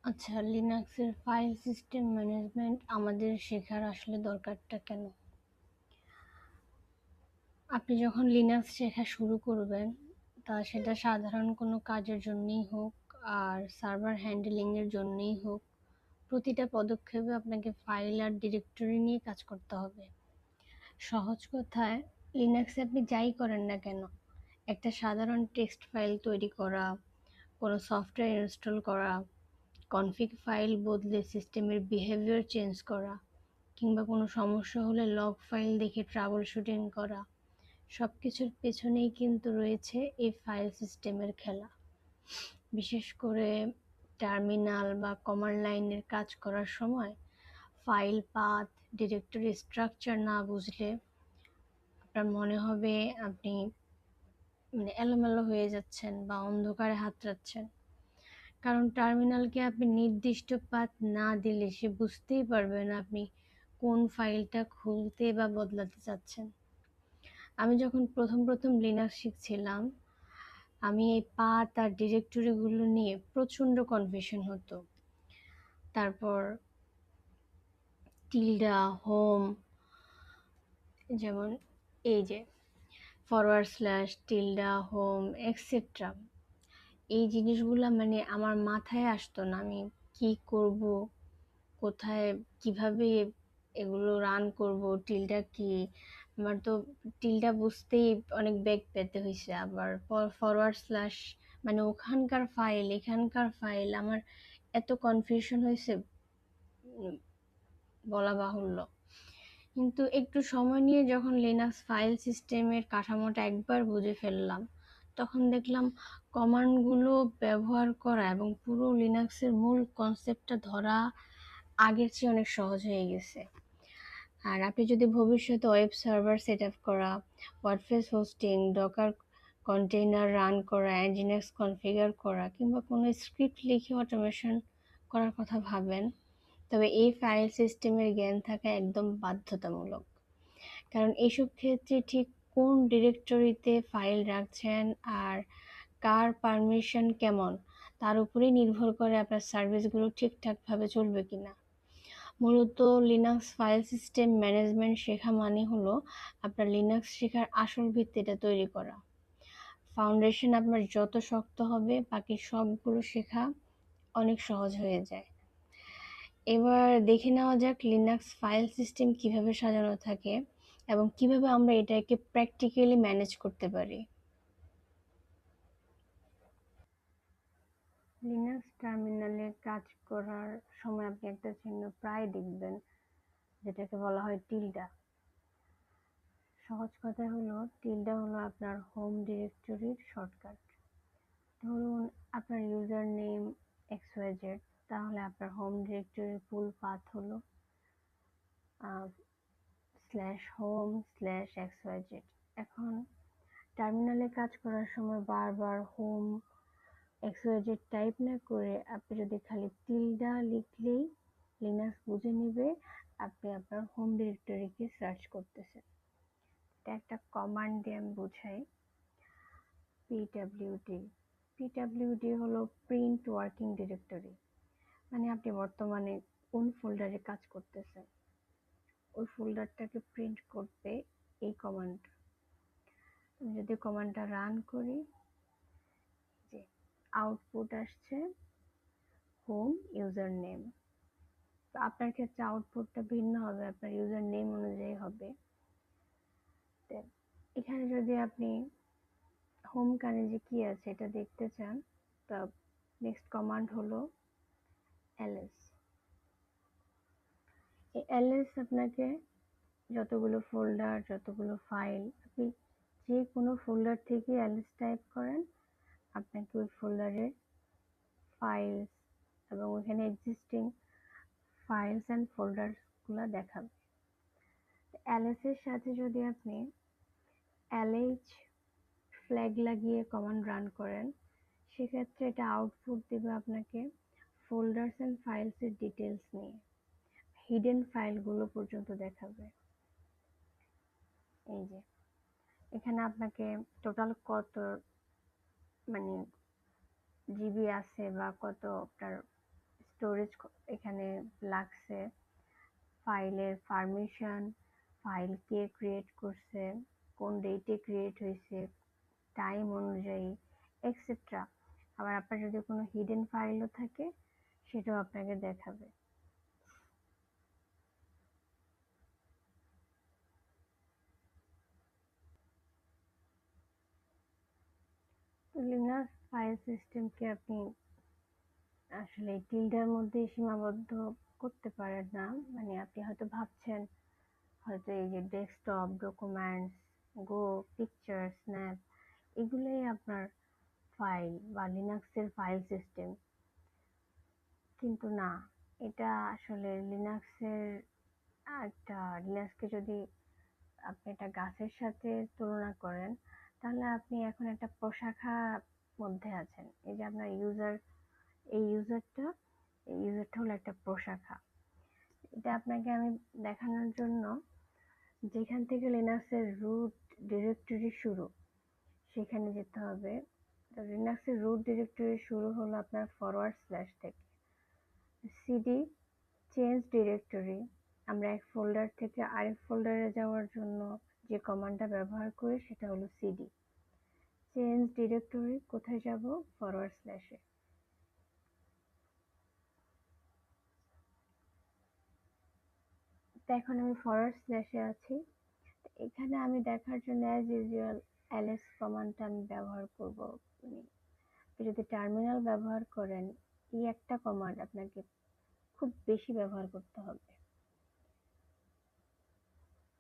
আচ্ছা, লিনাক্সের file system management আমাদের শেখার আসলে দরকারটা কেন? আপনি যখন লিনাক্স শেখা শুরু করবেন, সেটা সাধারণ কোনো কাজের জন্যই হোক আর সার্ভার হ্যান্ডলিংয়ের জন্যই হোক, প্রতিটা পদক্ষেপে আপনাকে ফাইল আর ডিরেক্টরি নিয়ে কাজ করতে হবে। সহজ কথায়, লিনাক্সে আপনি যাই করেন না কেন, একটা সাধারণ টেক্সট ফাইল তৈরি করা, কোনো সফটওয়্যার ইনস্টল করা, কনফিগ ফাইল বদলে সিস্টেমের বিহেভিয়ার চেঞ্জ করা, কিংবা কোনো সমস্যা হলে লগ ফাইল দেখে ট্রাবল শুটিং করা, সব কিছুর পেছনেই কিন্তু রয়েছে এই ফাইল সিস্টেমের খেলা। বিশেষ করে টার্মিনাল বা কমান্ড লাইনের কাজ করার সময় ফাইল পাথ, ডিরেক্টরি স্ট্রাকচার না বুঝলে আপনার মনে হবে আপনি এলোমেলো হয়ে যাচ্ছেন বা অন্ধকারে হাতড়াচ্ছেন। কারণ টার্মিনালকে আপনি নির্দিষ্ট পাথ না দিলে সে বুঝতেই পারবে না আপনি কোন ফাইলটা খুলতে বা বদলাতে চাচ্ছেন। আমি যখন প্রথম লিনাক্স শিখছিলাম, আমি এই পাথ আর ডিরেক্টরিগুলো নিয়ে প্রচণ্ড কনফিউশন হতো। তারপর টিল্ডা, হোম, যেমন এই যে forward slash, tilde, home, etcetera, এই জিনিসগুলো আমার মাথায় আসতো না। আমি কি করব, কোথায়, কিভাবে এগুলো রান করব, টিল্ডা কি, আমার তো টিল্ডা বুঝতেই অনেক বেগ পেতে হয়েছে। আবার ফরওয়ার্ড স্ল্যাশ ওখানকার ফাইল, এখানকার ফাইল, আমার এত কনফিউশন হয়েছে বলা বাহুল্য। কিন্তু একটু সময় নিয়ে যখন লিনাক্স ফাইল সিস্টেমের কাঠামোটা একবার বুঝে ফেললাম, তখন দেখলাম কমান্ডগুলো ব্যবহার করা এবং পুরো লিনাক্সের মূল কনসেপ্টটা ধরা আগের চেয়ে অনেক সহজ হয়ে গেছে। আর আপনি যদি ভবিষ্যতে ওয়েব সার্ভার সেট আপ করা, WordPress hosting, Docker container run করা, নজিএক্স কনফিগার করা, কিংবা কোনো স্ক্রিপ্ট লিখে অটোমেশন করার কথা ভাবেন, তবে এই ফাইল সিস্টেমের জ্ঞান থাকা একদম বাধ্যতামূলক। কারণ এইসব ক্ষেত্রে ঠিক কোন ডিরেক্টরিতে ফাইল রাখছেন আর কার পারমিশন কেমন, তার উপরেই নির্ভর করে আপনার সার্ভিসগুলো ঠিকঠাকভাবে চলবে কিনা। মূলত লিনাক্স ফাইল সিস্টেম ম্যানেজমেন্ট শেখা মানে হলো আপনার লিনাক্স শেখার আসল ভিত্তিটা তৈরি করা। ফাউন্ডেশন আপনার যত শক্ত হবে, বাকি সবগুলো শেখা অনেক সহজ হয়ে যায়। এবার দেখে নেওয়া যাক লিনাক্স ফাইল সিস্টেম কিভাবে সাজানো থাকে এবং কিভাবে আমরা এটাকে প্র্যাকটিক্যালি ম্যানেজ করতে পারি। লিনাক্স টার্মিনালে কাজ করার সময় আপনি একটা চিহ্ন প্রায় দেখবেন, যেটাকে বলা হয় টিল্ডা। সহজ কথা হলো, টিল্ডা হলো আপনার হোম ডিরেক্টরির শর্টকাট। ধরুন আপনার ইউজার নেম XYZ, তাহলে আপনার হোম ডিরেক্টরির ফুল পাথ হলো /home/xyz। এখন টার্মিনালে কাজ করার সময় বারবার হোম XYZ টাইপ না করে আপনি যদি খালি টিল্ডা লিখলেই লিনাক্স বুঝে নিবে আপনি আপনার হোম ডিরেক্টরিকে সার্চ করতেছেন। এটা একটা কমান্ড দিয়ে আমি বুঝাই। পিডব্লিউডি, পিডব্লিউডি হলো প্রিন্ট ওয়ার্কিং ডিরেক্টরি, আপনি বর্তমানে কোন ফোল্ডারে কাজ করতেছেন ওই ফোল্ডারটাকে প্রিন্ট করবে এই কমান্ড। যদি কমান্ডটা রান করি, যে আউটপুট আসছে হোম ইউজার নেম। তো আপনার ক্ষেত্রে আউটপুটটা ভিন্ন হবে, আপনার ইউজার নেম অনুযায়ী হবে। এখানে যদি আপনি হোম কানেজে কি আছে এটা দেখতে চান, তা নেক্সট কমান্ড হলো ls। এই ls আপনাকে যতগুলো ফোল্ডার, যতগুলো ফাইল, আপনি যে কোনো ফোল্ডার থেকে ls টাইপ করেন, আপনাকে ওই ফোল্ডারের ফাইলস এবং ওখানে এক্সিস্টিং ফাইলস অ্যান্ড ফোল্ডারসগুলো দেখাবে। ls এর সাথে যদি আপনি lh ফ্ল্যাগ লাগিয়ে কমান্ড রান করেন, সেক্ষেত্রে এটা আউটপুট দেবে আপনাকে ফোল্ডারস অ্যান্ড ফাইলসের ডিটেলস নিয়ে, হিডেন ফাইলগুলো পর্যন্ত দেখাবে। এই যে এখানে আপনাকে টোটাল কত জিবি আছে বা কত আপনার স্টোরেজ এখানে লাগছে, ফাইলের পারমিশন, ফাইল কে ক্রিয়েট করছে, কোন ডেটে ক্রিয়েট হয়েছে, টাইম অনুযায়ী এক্সেট্রা। আবার আপনার যদি কোনো হিডেন ফাইলও থাকে সেটাও আপনাকে দেখাবে। তো লিনাক্স ফাইল সিস্টেমকে আপনি আসলে টিল্ডার মধ্যে সীমাবদ্ধ করতে পারেন না। মানে আপনি হয়তো ভাবছেন হয়তো এই যে ডেস্কটপ, ডকুমেন্টস, গো, পিকচার, স্ন্যাপ, এগুলোই আপনার ফাইল বা লিনাক্সের ফাইল সিস্টেম, কিন্তু না, এটা আসলে লিনাক্সকে যদি আপনি একটা গাছের সাথে তুলনা করেন, তাহলে আপনি এখন একটা প্রশাখার মধ্যে আছেন। এই যে আপনার এই ইউজারটা এই ইউজারটা হলো একটা প্রশাখা। এটা আপনাকে আমি দেখানোর জন্য যেখান থেকে লিনাক্সের রুট ডিরেক্টরি শুরু সেখানে যেতে হবে। তো লিনাক্সের রুট ডিরেক্টরি শুরু হলো আপনার ফরওয়ার্ড স্ল্যাশ থেকে। সিডি চেঞ্জ ডিরেক্টরি, আমরা এক ফোল্ডার থেকে আরেক ফোল্ডারে যাওয়ার জন্য যে কমান্ডটা ব্যবহার করি সেটা হলো সিডি। চেঞ্জ ডিরেক্টরি কোথায় যাব? ফরওয়ার্ড স্ল্যাশে। তো এখন আমি ফরওয়ার্ড স্ল্যাশে আছি। এখানে আমি দেখার জন্য অ্যাজ ইউজুয়াল ls কমান্ডটা আমি ব্যবহার করব। যদি টার্মিনাল ব্যবহার করেন, এই একটা কমান্ড আপনাকে খুব বেশি ব্যবহার করতে হবে।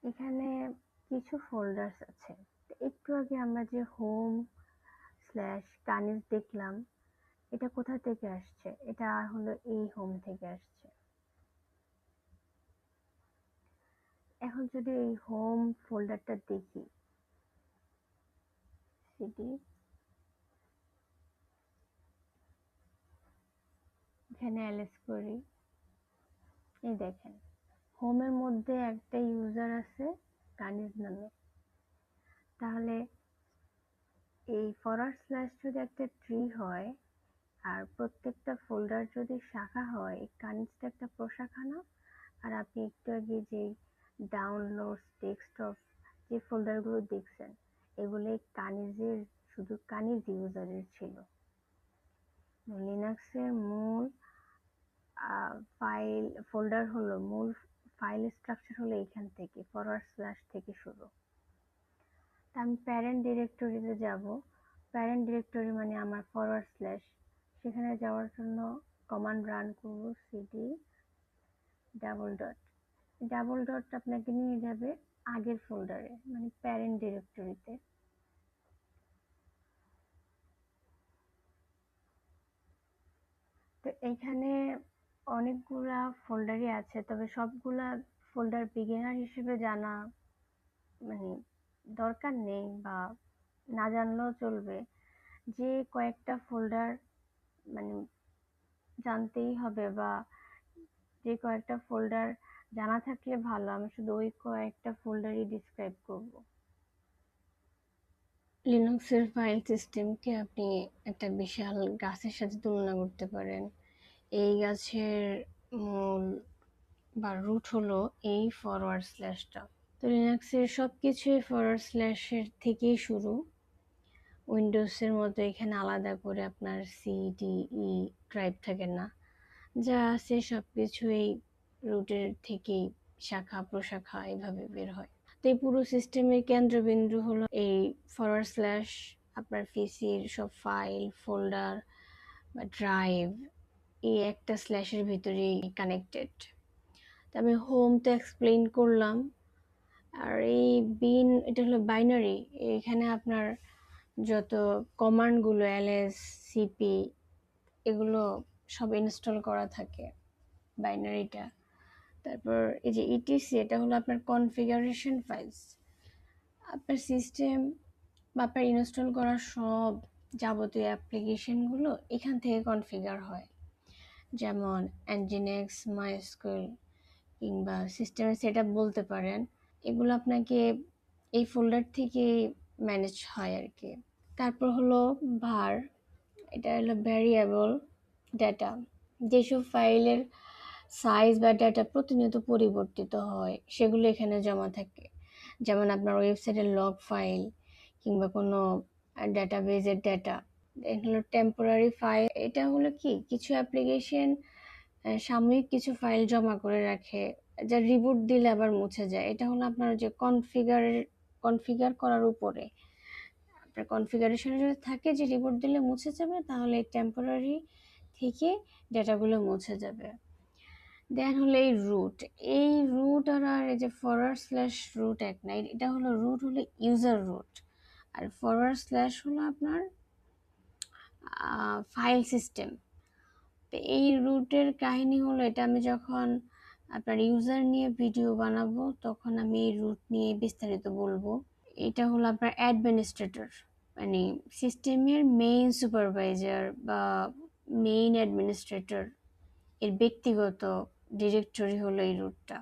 এখানে কিছু ফোল্ডার্স আছে। একটু আগে আমরা যে হোম স্ল্যাশ কানিজ দেখলাম, এটা কোথা থেকে আসছে? এটা হলো এই হোম থেকে আসছে। এখন যদি এই হোম ফোল্ডারটা দেখি, সিডি, এখানে ls করি, এই দেখেন হোমের মধ্যে একটা ইউজার আছে কানিজ নামে। তাহলে এই ফরওয়ার্ড স্ল্যাশ যদি একটা ট্রি হয় আর প্রত্যেকটা ফোল্ডার যদি শাখা হয়, এই কানিজটা একটা প্রশাখা না? আর আপনি একটু আগে যে ডাউনলোডস, ডেস্কটপ যে ফোল্ডারগুলো দেখছেন, এগুলো কানিজের, শুধু কানিজ ইউজারের ছিল। লিনাক্সের মূল ফাইল ফোল্ডার হলো, মূল ফাইল স্ট্রাকচার হলো এখান থেকে, ফরওয়ার্ড স্ল্যাশ থেকে শুরু। তা আমি প্যারেন্ট ডিরেক্টরিতে যাব। প্যারেন্ট ডিরেক্টরি মানে আমার ফরওয়ার্ড স্ল্যাশ। সেখানে যাওয়ার জন্য কমান্ড রান করব CD double dot. Double dot আপনাকে নিয়ে যাবে আগের ফোল্ডারে, মানে প্যারেন্ট ডিরেক্টরিতে। তো এইখানে অনেকগুলা ফোল্ডারই আছে, তবে সবগুলা ফোল্ডার বিগিনার হিসেবে জানা মানে দরকার নেই, বা না জানলেও চলবে। যে কয়েকটা ফোল্ডার মানে জানতেই হবে, বা যে কয়েকটা ফোল্ডার জানা থাকলে ভালো, আমি শুধু ওই কয়েকটা ফোল্ডারই ডিসক্রাইব করব। লিনাক্সের ফাইল সিস্টেমকে আপনি একটা বিশাল গাছের সাথে তুলনা করতে পারেন। এই গাছের মূল বা রুট হলো এই ফরওয়ার্ড স্ল্যাশটা। তো লিনাক্সের সব কিছুই ফরওয়ার্ড স্ল্যাশের থেকেই শুরু। উইন্ডোজের মতো এখানে আলাদা করে আপনার সিডিই ড্রাইভ থাকে না, যা আছে সব কিছুই রুটের থেকেই শাখা প্রশাখা এভাবে বের হয়। তো এই পুরো সিস্টেমের কেন্দ্রবিন্দু হলো এই ফরওয়ার্ড স্ল্যাশ। আপনার পিসির সব ফাইল, ফোল্ডার বা ড্রাইভ এই একটা স্ল্যাশের ভিতরেই কানেক্টেড। তো আমি হোম তো এক্সপ্লেইন করলাম। আর এই বিন, এটা হলো বাইনারি। এখানে আপনার যত কমান্ডগুলো ls, cp, এগুলো সব ইনস্টল করা থাকে বাইনারিটা। তারপর এই যে ইটিসি, এটা হলো আপনার কনফিগারেশন ফাইলস। আপনার সিস্টেম বা আপনার ইনস্টল করা সব যাবতীয় অ্যাপ্লিকেশনগুলো এখান থেকে কনফিগার হয়, যেমন nginx, mysql কিংবা সিস্টেমের সেটআপ বলতে পারেন। এগুলো আপনাকে এই ফোল্ডার থেকে ম্যানেজ হয় আর কি। তারপর হলো var, এটা হলো ভ্যারিয়েবল ডেটা। যেসব ফাইলের সাইজ বা ডাটা প্রতিনিয়ত পরিবর্তিত হয় সেগুলো এখানে জমা থাকে। যেমন আপনার ওয়েবসাইটের লগ ফাইল কিংবা কোনো ডাটাবেজের ডাটা, এগুলো টেম্পোরারি ফাইল। এটা হলো কি, কিছু অ্যাপ্লিকেশন সাময়িক কিছু ফাইল জমা করে রাখে, যা রিবুট দিলে আবার মুছে যায়। এটা হলো আপনার যে কনফিগার করার উপরে, আপনার কনফিগারেশনে যদি থাকে যে রিবুট দিলে মুছে যাবে, তাহলে টেম্পোরারি থেকে ডেটাগুলো মুছে যাবে। দেন হলো এই রুট আর এই যে ফরওয়ার্ড স্ল্যাশ রুট এক না, এটা হলো রুট হলো ইউজার রুট, আর ফরওয়ার্ড স্ল্যাশ হলো আপনার ফাইল সিস্টেম। তো এই রুটের কাহিনী হলো, এটা আমি যখন আপনার ইউজার নিয়ে ভিডিও বানাবো তখন আমি এই রুট নিয়ে বিস্তারিত বলবো। এটা হলো আপনার অ্যাডমিনিস্ট্রেটর, মানে সিস্টেমের মেইন সুপারভাইজার বা মেইন অ্যাডমিনিস্ট্রেটর, এর ব্যক্তিগত ডিরেক্টরি হলো এই রুটটা।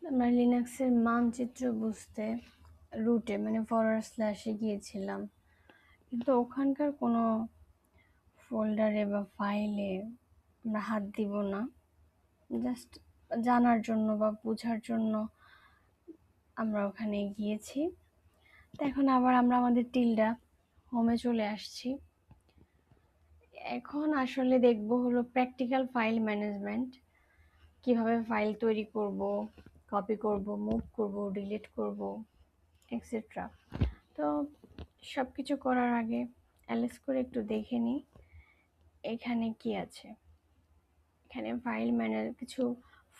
আমরা লিনাক্সের মানচিত্র বুঝতে রুটে মানে ফরওয়ার্ড স্ল্যাশে গিয়েছিলাম, কিন্তু ওখানকার কোনো ফোল্ডারে বা ফাইলে আমরা হাত দিব না, জাস্ট জানার জন্য বা বোঝার জন্য আমরা ওখানে গিয়েছি। তো এখন আবার আমরা আমাদের টিল্ডা হোমে চলে আসছি। এখন আসলে দেখব হলো প্র্যাকটিক্যাল ফাইল ম্যানেজমেন্ট, কিভাবে ফাইল তৈরি করব, কপি করব, মুভ করব, ডিলিট করব, এক্সেট্রা। তো সব কিছু করার আগে এলএস করে একটু দেখে নিই এখানে কি আছে। এখানে ফাইল ম্যানেজ কিছু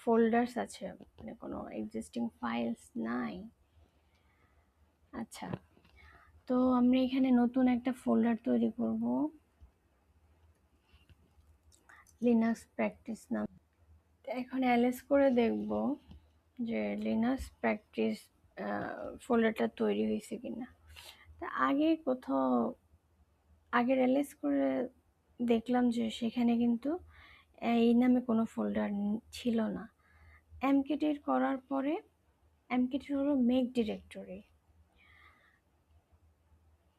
ফোল্ডার্স আছে, মানে কোনো এক্সিস্টিং ফাইলস নাই। আচ্ছা, তো আমরা এখানে নতুন একটা ফোল্ডার তৈরি করব, লিনাক্স প্র্যাকটিস নাম। এখন এলএস করে দেখব যে লিনাক্স প্র্যাকটিস ফোল্ডারটা তৈরি হয়েছে কিনা। তা আগে কোথাও আগের এলএস করে দেখলাম যে সেখানে কিন্তু এই নামে কোনো ফোল্ডার ছিল না। এমকেটির করার পরে, এমকেটি হলো মেক ডিরেক্টরি,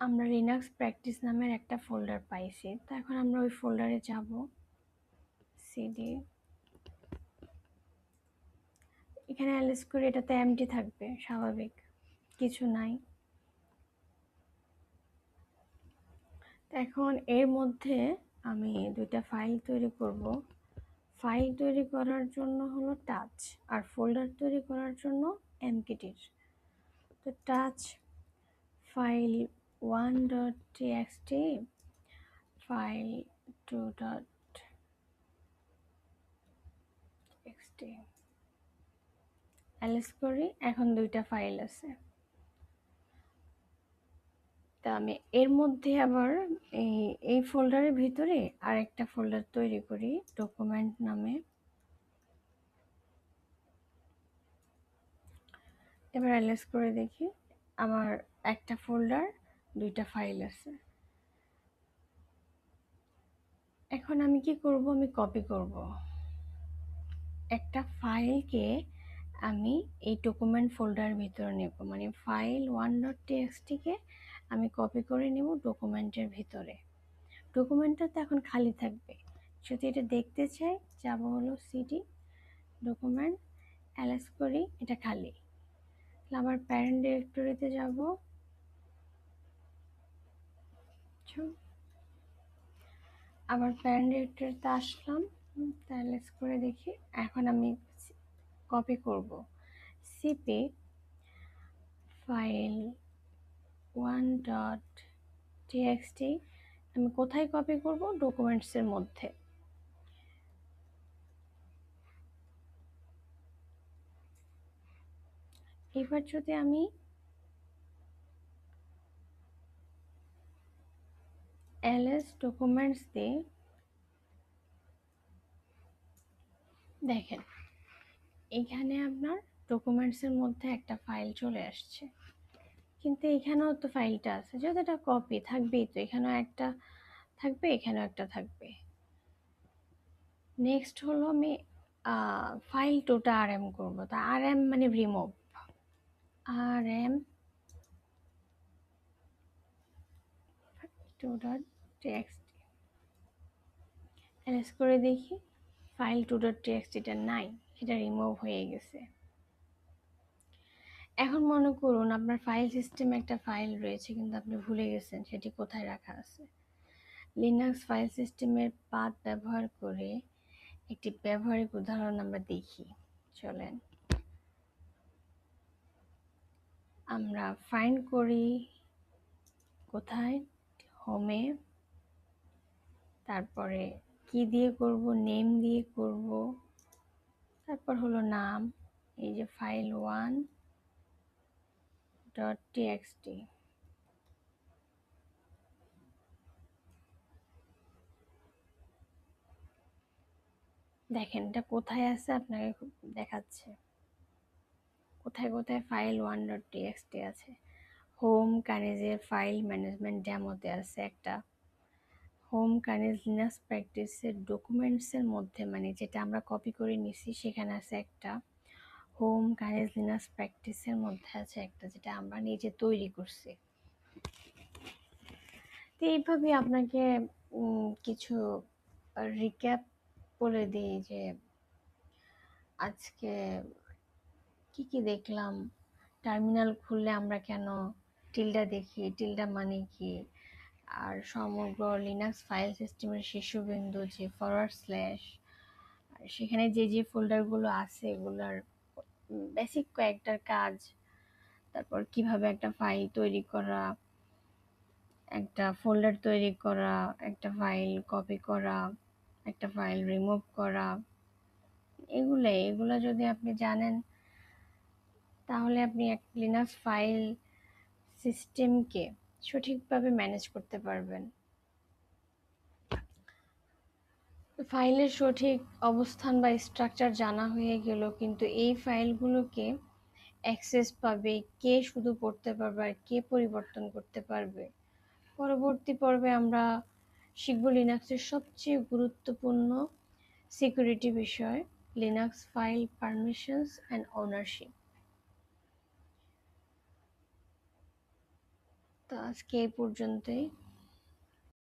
আমরা লিনাক্স প্র্যাকটিস নামের একটা ফোল্ডার পাইছি। তো এখন আমরা ওই ফোল্ডারে যাব, সিডি, এখানে এলএস করে এটাতে এমটি থাকবে, স্বাভাবিক কিছু নাই। এখন এর মধ্যে আমি দুইটা ফাইল তৈরি করব। ফাইল তৈরি করার জন্য হলো টাচ, আর ফোল্ডার তৈরি করার জন্য এমকেটির। তো touch file 1.txt, file 2.txt, LS করি। এখন দুইটা ফাইল আছে। তা আমি এর মধ্যে আবার এই ফোল্ডারের ভিতরে আরেকটা ফোল্ডার তৈরি করি ডকুমেন্ট নামে। এবার এলএস করে দেখি, আমার একটা ফোল্ডার দুইটা ফাইল আছে। এখন আমি কি করব, আমি কপি করব একটা ফাইলকে, আমি এই ডকুমেন্ট ফোল্ডারের ভিতরে নেব, মানে ফাইল 1.txt-কে আমি কপি করে নেব ডকুমেন্টের ভিতরে। ডকুমেন্টটা তো এখন খালি থাকবে, যদি এটা দেখতে চাই যাব হলো সিডি ডকুমেন্ট, এলএস করি, এটা খালি। আবার প্যারেন্ট ডিরেক্টরিতে যাব, আবার প্যারেন্ট ডিরেক্টরিতে আসলাম, এলএস করে দেখি। এখন আমি কপি করব সিপি ফাইল 1.txt, আমি কোথায় কপি করব, ডকুমেন্টসের মধ্যে। এবার যদি আমি এলএস ডকুমেন্টস দিই, দেখেন এখানে আপনার ডকুমেন্টসের মধ্যে একটা ফাইল চলে আসছে, কিন্তু এখানেও তো ফাইলটা আছে, যেহেতু এটা কপি থাকবেই, তো এখানেও একটা থাকবে, এখানেও একটা থাকবে। নেক্সট হলো আমি ফাইল 2টা আরএম করবো। তা আরএম মানে রিমুভ, আরএম 2.txt এলএস করে দেখি, ফাইল 2.txt নাই, এটা রিমুভ হয়ে গেছে। এখন মনে করুন আপনার ফাইল সিস্টেমে একটা ফাইল রয়েছে কিন্তু আপনি ভুলে গেছেন সেটি কোথায় রাখা আছে। লিনাক্স ফাইল সিস্টেমের পাথ ব্যবহার করে একটি ব্যবহারিক উদাহরণ আমরা দেখি। চলেন আমরা ফাইন্ড করি, কোথায়, হোমে, তারপরে কি দিয়ে করব, নেম দিয়ে করব, তারপর হলো নাম, এই যে ফাইল 1.txt। দেখেন এটা কোথায় আছে, আপনাকে দেখাচ্ছে কোথায় কোথায় ফাইল 1.txt আছে। হোম কানেজের ফাইল ম্যানেজমেন্ট ডেমোতে আছে একটা, হোম কানেজ লিনাক্স প্র্যাকটিসের ডকুমেন্টসের মধ্যে মানে যেটা আমরা কপি করে নিছি সেখানে আছে একটা, হোম কানেজ লিনাক্স প্র্যাকটিসের মধ্যে আছে একটা যেটা আমরা নিজে তৈরি করছি। তো এইভাবে আপনাকে কিছু রিক্যাপ বলে দিই যে আজকে কি কি দেখলাম। টার্মিনাল খুললে আমরা কেন টিল্ডা দেখি, টিল্ডা মানে কি, আর সমগ্র লিনাক্স ফাইল সিস্টেমের শীর্ষবিন্দু যে ফরওয়ার্ড স্ল্যাশ, আর সেখানে যে যে ফোল্ডারগুলো আছে এগুলোর বেসিক কয়েকটার কাজ, তারপর কিভাবে একটা ফাইল তৈরি করা, একটা ফোল্ডার তৈরি করা, একটা ফাইল কপি করা, একটা ফাইল রিমুভ করা, এগুলা যদি আপনি জানেন তাহলে আপনি এক লিনাক্স ফাইল সিস্টেমকে সঠিকভাবে ম্যানেজ করতে পারবেন। ফাইলের সঠিক অবস্থান বা স্ট্রাকচার জানা হয়ে গেল, কিন্তু এই ফাইলগুলোকে অ্যাক্সেস পাবে কে, শুধু পড়তে পারবে আর কে পরিবর্তন করতে পারবে। পরবর্তী পর্বে আমরা শিখব লিনাক্সের সবচেয়ে গুরুত্বপূর্ণ সিকিউরিটি বিষয়, Linux file permissions and ownership. তো আজকে এই পর্যন্তই।